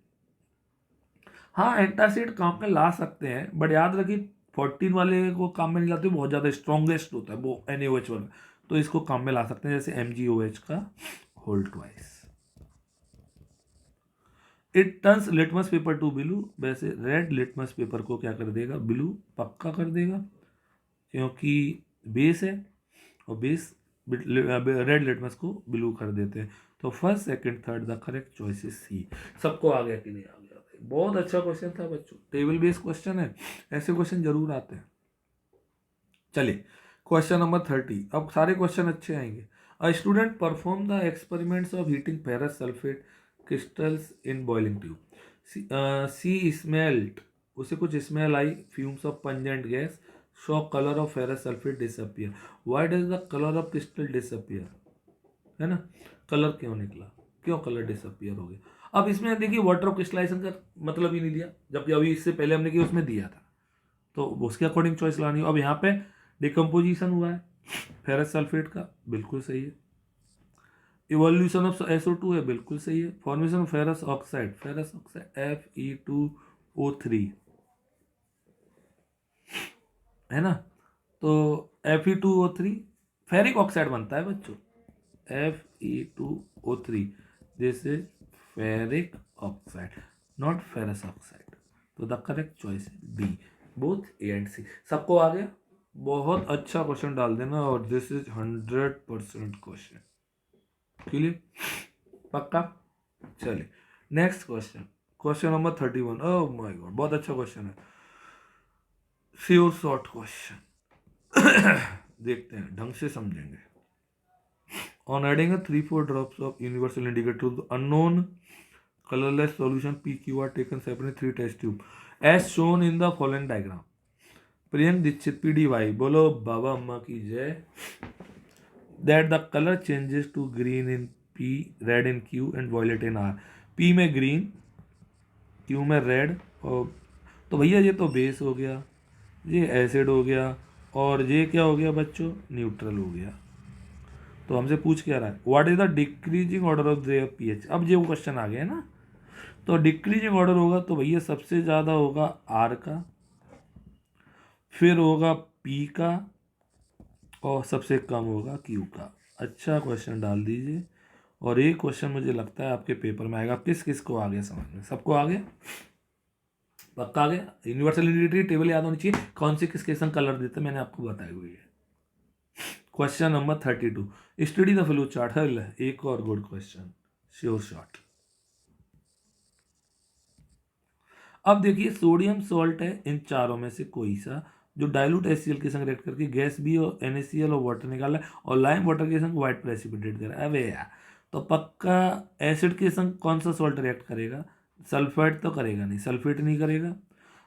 हाँ एंटासिड काम में ला सकते हैं, बट याद रखिए 14 वाले को काम में नहीं लाते, बहुत ज़्यादा स्ट्रॉन्गेस्ट होता है वो NaOH वाला, तो इसको काम में ला सकते हैं, जैसे MgOH का whole twice. It turns litmus paper to blue, वैसे रेड लिटमस पेपर को क्या कर देगा? ब्लू पक्का कर देगा, क्योंकि बेस है और बेस रेड लिटमस को ब्लू कर देते हैं। तो first second third the correct choice is C. सबको आ गया कि नहीं आ गया? बहुत अच्छा क्वेश्चन था बच्चों, टेबल बेस्ड क्वेश्चन है, ऐसे क्वेश्चन जरूर आते हैं। चलिए क्वेश्चन नंबर 30, अब सारे क्वेश्चन अच्छे आएंगे। A student perform the experiments of heating ferrous sulphate crystals in boiling tube. She smelt, उसे कुछ स्मेल आई, fumes of pungent gas, show colour of ferrous sulphate disappear. Why does the colour of crystal disappear? है ना, colour क्यों निकला, क्यों colour disappear हो गया? अब इसमें देखिए वाटर ऑफ क्रिस्टलाइजेशन का मतलब ही नहीं दिया, जबकि अभी इससे पहले हमने किया उसमें दिया था, तो उसके अकॉर्डिंग चॉइस लानी हो। अब यहाँ पे डिकम्पोजिशन हुआ है फेरस सल्फेट का, बिल्कुल सही है। इवोल्यूशन ऑफ SO2 है, बिल्कुल सही है। Formation of ferrous oxide Fe2O3 है ना, तो Fe2O3 फेरिक ऑक्साइड बनता है बच्चों, Fe2O3, this is ferric oxide, not ferrous oxide. तो the correct choice D, both A and C. सबको आ गया? बहुत अच्छा क्वेश्चन डाल देना, और दिस इज 100% क्वेश्चन। क्लियर? पक्का? चलिए next question, question number 31। Oh my God, बहुत अच्छा क्वेश्चन है, श्योर शॉर्ट क्वेश्चन। देखते हैं, ढंग से समझेंगे। On adding a 3-4 drops of universal indicator to the unknown colorless solution PQ are taken separately 3 test tube as shown in the following diagram। Priyank Dixit PDY, बोलो बाबा अम्मा की जय। That the color changes to green in P, red in Q and violet in R। P में green, Q में red, और तो भैया ये तो बेस हो गया, ये एसिड हो गया, और ये क्या हो गया बच्चों? न्यूट्रल हो गया। तो हमसे पूछ क्या रहा है? What is the decreasing order of their pH। अब ये वो क्वेश्चन आ गया ना, तो डिक्रीजिंग ऑर्डर होगा तो भैया सबसे ज़्यादा होगा R का, फिर होगा P का, और सबसे कम होगा Q का। अच्छा क्वेश्चन डाल दीजिए, और एक क्वेश्चन मुझे लगता है आपके पेपर में आएगा। किस किस को आ गया समझ में? सबको आ गया? पक्का आ गया। यूनिवर्सलिटी टेबल याद होनी चाहिए, कौन से किसके संग कलर देते मैंने आपको बताई हुई है। Question number 32, study the flow chart. हल है एक और गुड क्वेश्चन, श्योर शॉट। अब देखिए सोडियम सॉल्ट है इन चारों में से कोई सा जो डाइल्यूट HCl के संग रिएक्ट करके गैस भी और NaCl और वाटर निकाला है और लाइम वाटर के संग व्हाइट प्रेसिपिटेट कर रहा है। अबे यार, तो पक्का एसिड के संग कौन सा सॉल्ट रिएक्ट करेगा? सल्फेट तो करेगा नहीं, सल्फेट नहीं करेगा।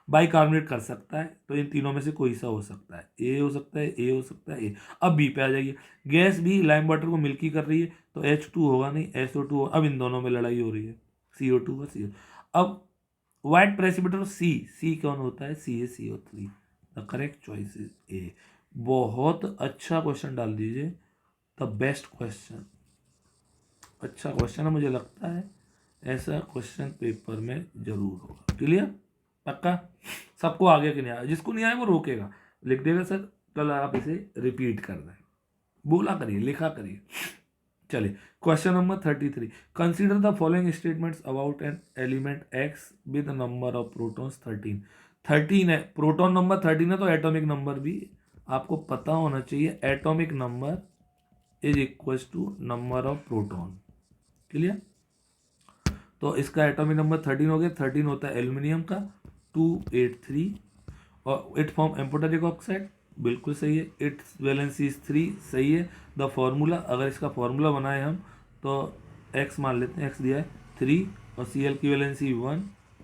बाइकार्बोनेट कर सकता है, तो इन तीनों में से कोई सा हो सकता है। ए हो सकता है, ए हो सकता है, ए। अब बी पे आ जाइए, गैस भी लाइम वाटर को मिल्की कर रही है, तो H2 होगा नहीं, SO2 होगा। अब इन दोनों में लड़ाई हो रही है, CO2 और CO। अब व्हाइट प्रेसिपिटेट सी, सी कौन होता है? CaCO3। The correct choice is ए। बहुत अच्छा क्वेश्चन डाल दीजिए, द बेस्ट क्वेश्चन। अच्छा क्वेश्चन है, मुझे लगता है ऐसा क्वेश्चन पेपर में जरूर होगा। क्लियर? पक्का? सबको आगे कि नहीं आया? जिसको नहीं आया वो रोकेगा, लिख देगा सर, कल आप इसे रिपीट कर दें। बोला करिए, लिखा करिए। चलिए question number 33, consider the following statements about an element x with number of protons 13। 13 है, प्रोटॉन नंबर 13 है, तो एटॉमिक नंबर भी आपको पता होना चाहिए। Atomic number is equal to number of proton. Clear? तो इसका एटॉमिक नंबर 13 हो गया। 13 होता है एल्यूमिनियम का 283 और इट फॉर्म एम्फोटेरिक ऑक्साइड, बिल्कुल सही है। इट्स वैलेंसी इज 3, सही है। द फॉर्मूला, अगर इसका फॉर्मूला बनाए हम तो एक्स मान लेते हैं, एक्स दिया है 3 और Cl की वैलेंसी 1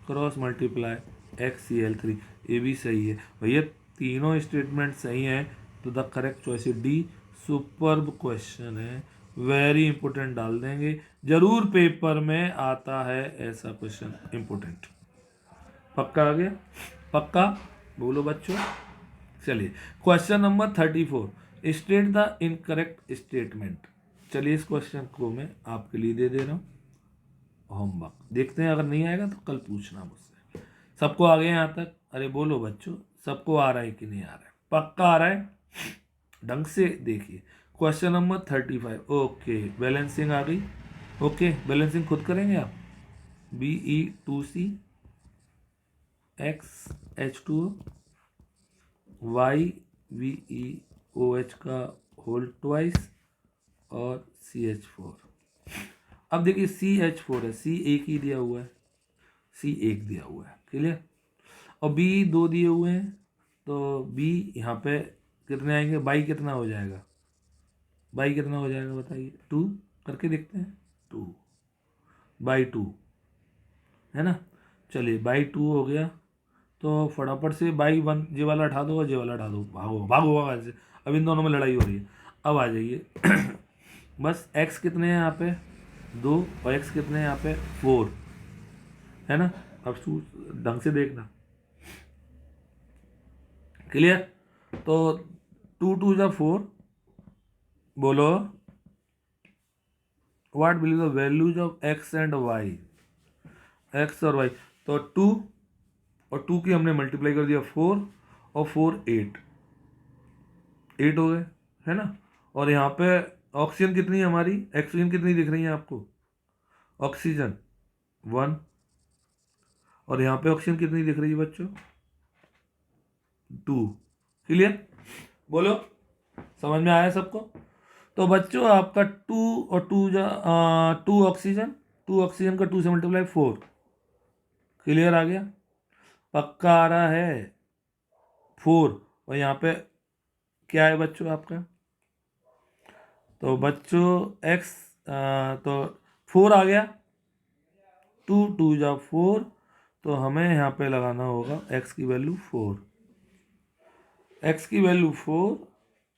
क्रॉस मल्टीप्लाई XCl3, ये भी सही है भैया। तीनों स्टेटमेंट सही हैं, तो द करेक्ट चॉइस है डी। सुपर्ब क्वेश्चन है, वेरी इंपॉर्टेंट, डाल देंगे जरूर, पेपर में आता है ऐसा क्वेश्चन इंपॉर्टेंट। पक्का आ गया? पक्का बोलो बच्चों। चलिए question number 34, state the incorrect statement. चलिए इस क्वेश्चन को मैं आपके लिए दे रहा हूँ होमवर्क, देखते हैं अगर नहीं आएगा तो कल पूछना मुझसे। सबको आ गया यहाँ तक? अरे बोलो बच्चों, सबको आ रहा है कि नहीं आ रहा है? पक्का आ रहा है? ढंग से देखिए क्वेश्चन नंबर 35। ओके, बैलेंसिंग आ गई। ओके, बैलेंसिंग खुद करेंगे आप। Be2C XH2O YVEOH का होल ट्वाइस और CH4। अब देखिए CH4 है, C एक ही दिया हुआ है, C एक दिया हुआ है। क्लियर? और B दो दिए हुए हैं, तो B यहाँ पे कितने आएंगे? बाई कितना हो जाएगा? बाई कितना हो जाएगा बताइए? 2 करके देखते हैं, 2/2 है ना। चलिए बाई 2 हो गया, तो फटाफट से बाई 1 जे वाला हटा दो और जे वाला हटा दो, भागो भागो भागो ऐसे। अब इन दोनों में लड़ाई हो रही है। अब आ जाइए बस x कितने हैं यहाँ पे? 2 और x कितने हैं यहाँ पे? 4 है ना। अब तू ढंग से देखना। क्लियर? तो 2 2 4, बोलो what will the values of x and y? x और y, तो 2 और 2 की हमने मल्टीप्लाई कर दिया 4 और 4 8 हो गए, है ना। और यहाँ पे ऑक्सीजन कितनी है हमारी? ऑक्सीजन कितनी दिख रही है आपको? ऑक्सीजन 1, और यहाँ पे ऑक्सीजन कितनी दिख रही है बच्चों? 2। क्लियर? बोलो, समझ में आया सबको? तो बच्चों आपका 2 और 2 2 ऑक्सीजन, 2 ऑक्सीजन का 2 से मल्टीप्लाई 4। क्लियर आ गया? पक्का आ रहा है? 4, और यहाँ पे क्या है बच्चों आपका? तो बच्चों x, तो 4 आ गया, 2 2 जा 4, तो हमें यहाँ पे लगाना होगा x की वैल्यू 4, x की वैल्यू 4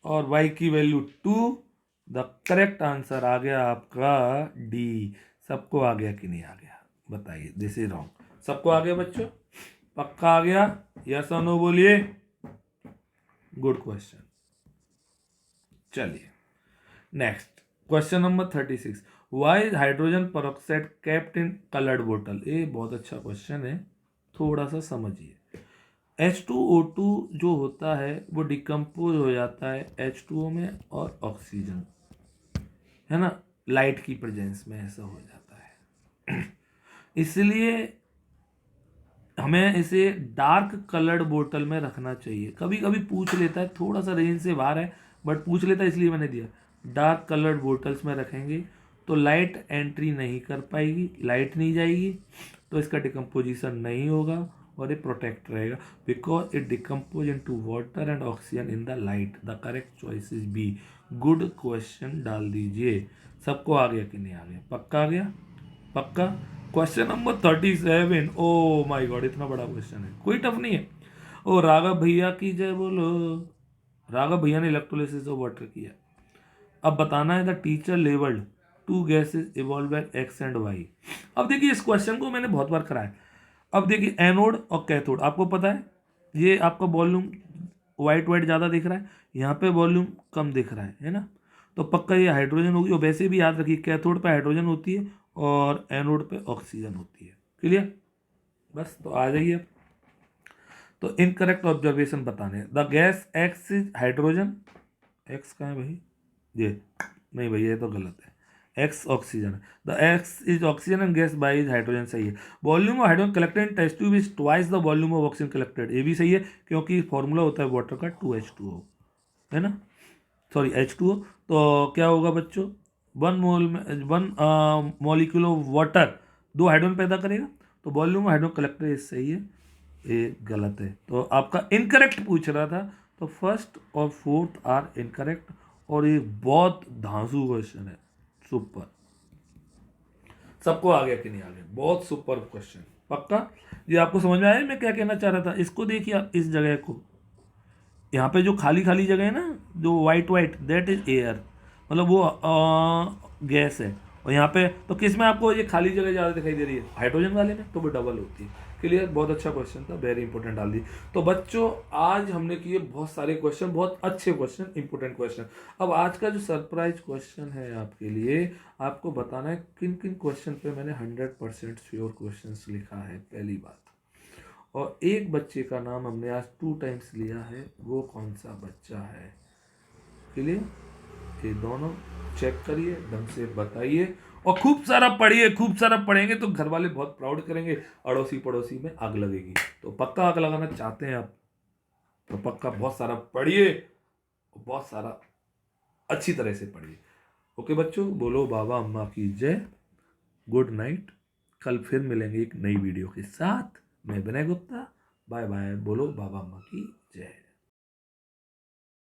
और y की वैल्यू 2। द करेक्ट आंसर आ गया आपका डी। सबको आ गया कि नहीं आ गया बताइए? This is wrong. सबको आ गया बच्चों? पक्का आ गया? यस और नो बोलिए। Good question. चलिए next question number 36, why is hydrogen peroxide kept in coloured बोतल? ये बहुत अच्छा क्वेश्चन है, थोड़ा सा समझिए। H2O2 जो होता है वो डिकम्पोज हो जाता है H2O में और ऑक्सीजन, है ना, लाइट की प्रेजेंस में ऐसा हो जाता है। इसलिए हमें इसे डार्क कलर्ड बोतल में रखना चाहिए। कभी कभी पूछ लेता है, थोड़ा सा रेंज से बाहर है बट पूछ लेता है, इसलिए मैंने दिया। डार्क कलर्ड बोतल्स में रखेंगे तो लाइट एंट्री नहीं कर पाएगी, लाइट नहीं जाएगी, तो इसका डिकम्पोजिशन नहीं होगा और ये प्रोटेक्ट रहेगा, because it decompose into water and oxygen in the light. The correct choice is B. Good question डाल दीजिए। सबको आ गया कि नहीं आ गया? पक्का आ गया? पक्का। Question number 37। O my God, इतना बड़ा क्वेश्चन है, कोई टफ नहीं है। ओ राघव भैया की जय बोलो। राघव भैया ने इलेक्ट्रोलिसिस ऑफ वाटर किया। अब बताना है the teacher labelled two gases evolve at X and Y. अब देखिए, इस क्वेश्चन को मैंने बहुत बार कराया। अब देखिए, एनोड और कैथोड आपको पता है, ये आपका वॉल्यूम वाइट वाइट ज़्यादा दिख रहा है, यहाँ पे वॉल्यूम कम दिख रहा है ना, तो पक्का ये हाइड्रोजन होगी। और वैसे भी याद रखिए, कैथोड पे हाइड्रोजन होती है और एनोड पे ऑक्सीजन होती है। क्लियर? बस तो आ जाइए। तो इनकरेक्ट ऑब्जर्वेशन बताने, the gas x is hydrogen. X कहाँ है भाई? ये नहीं भैया, ये तो गलत है। एक्स ऑक्सीजन है, the X is oxygen and gas Y is hydrogen, सही है। Volume of hydrogen collected in test tube is twice the volume of oxygen collected, ये भी सही है, क्योंकि फॉर्मूला होता है वाटर का 2H2O, है ना, सॉरी H2O। तो क्या होगा बच्चों, 1 मोल में 1 मॉलिक्यूल ऑफ वाटर 2 हाइड्रोजन पैदा करेगा, तो volume of hydrogen collected is सही है, ये गलत है। तो आपका इनकरेक्ट पूछ रहा था, तो फर्स्ट और फोर्थ आर इनकरेक्ट, और ये बहुत धांसू क्वेश्चन है। सुपर। सबको आ गया कि नहीं आ गया? बहुत सुपर क्वेश्चन। पक्का? ये आपको समझ में आया मैं क्या कहना चाह रहा था? इसको देखिए आप, इस जगह को, यहाँ पे जो खाली खाली जगह है ना, जो white white, that is air, मतलब वो गैस है। और यहाँ पे तो किस में आपको ये खाली जगह ज़्यादा दिखाई दे रही है? हाइड्रोजन वाले में, तो वो डबल होती है। क्लियर? बहुत अच्छा क्वेश्चन था, वेरी इंपॉर्टेंट डाल दी। तो बच्चों, आज हमने किए बहुत सारे क्वेश्चन, बहुत अच्छे क्वेश्चन, इंपॉर्टेंट क्वेश्चन। अब आज का जो सरप्राइज क्वेश्चन है आपके लिए, आपको बताना है किन किन क्वेश्चन पे मैंने 100% श्योर क्वेश्चन लिखा है। पहली बात, और एक बच्चे का नाम हमने आज 2 टाइम्स लिया है, वो कौन सा बच्चा है? क्लियर? ये दोनों चेक करिए, ढंग से बताइए, और खूब सारा पढ़िए। खूब सारा पढ़ेंगे तो घर वाले बहुत प्राउड करेंगे, अड़ोसी पड़ोसी में आग लगेगी। तो पक्का आग लगाना चाहते हैं आप, तो पक्का बहुत सारा पढ़िए, बहुत सारा अच्छी तरह से पढ़िए। ओके बच्चों, बोलो बाबा अम्मा की जय। Good night. कल फिर मिलेंगे एक नई वीडियो के साथ। मैं विनय गुप्ता। Bye bye. बोलो बाबा अम्मा की जय।